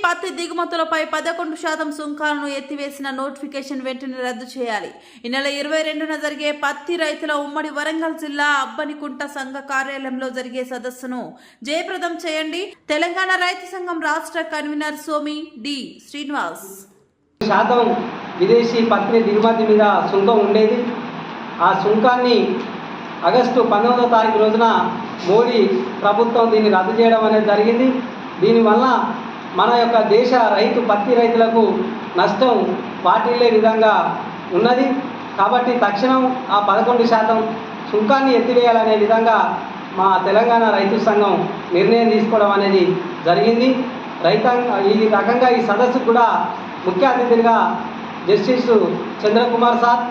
పత్తి దిగుమతులపై 11% సుంకాలను ఎత్తివేసిన నోటిఫికేషన్ వెంటనే రద్దు చేయాలి. ఈ నెల 22న జరిగే పత్తి రైతుల ఉమ్మడి వరంగల్ జిల్లా అబ్బనికుంట సంఘ కార్యాలయంలో జరిగే సదస్సును జయప్రదం చేయండి. తెలంగాణ రైతు సంఘం రాష్ట్ర కన్వీనర్ సోమి డి శ్రీనివాస్. శాతం విదేశీ పత్తి దిగుమతి మీద సుంకం ఉండేది. ఆ సుంకాన్ని ఆగస్టు 19వ తారీఖు రోజున మోడీ ప్రభుత్వం దీన్ని రద్దు చేయడం అనేది జరిగింది. దీనివల్ల మన యొక్క దేశ పత్తి రైతులకు నష్టం వాటిల్లే విధంగా ఉన్నది. కాబట్టి తక్షణం ఆ 11% సుంకాన్ని ఎత్తివేయాలనే విధంగా మా తెలంగాణ రైతు సంఘం నిర్ణయం తీసుకోవడం అనేది జరిగింది. ఈ రకంగా ఈ సదస్సుకు కూడా ముఖ్య అతిథులుగా జస్టిస్ చంద్రకుమార్ సార్,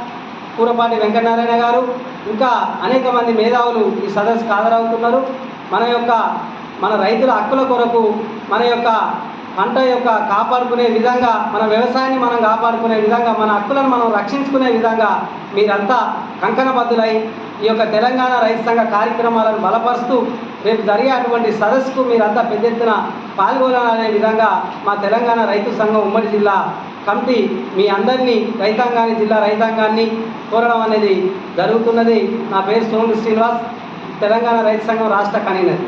కూరపాటి వెంకటనారాయణ గారు, ఇంకా అనేక మంది మేధావులు ఈ సదస్సుకు హాజరవుతున్నారు. మన రైతుల హక్కుల కొరకు, మన యొక్క పంట కాపాడుకునే విధంగా, మన వ్యవసాయాన్ని మనం కాపాడుకునే విధంగా, మన హక్కులను మనం రక్షించుకునే విధంగా మీరంతా కంకణబద్దులై ఈ యొక్క తెలంగాణ రైతు సంఘ కార్యక్రమాలను బలపరుస్తూ రేపు జరిగే అటువంటి సదస్సుకు మీరంతా పెద్ద ఎత్తున పాల్గొనాలనే విధంగా మా తెలంగాణ రైతు సంఘం ఉమ్మడి జిల్లా కమిటీ మీ అందరినీ జిల్లా రైతాంగాన్ని కోరడం అనేది జరుగుతున్నది. నా పేరు సోమి శ్రీనివాస్, తెలంగాణ రైతు సంఘం రాష్ట్ర కన్వీనర్.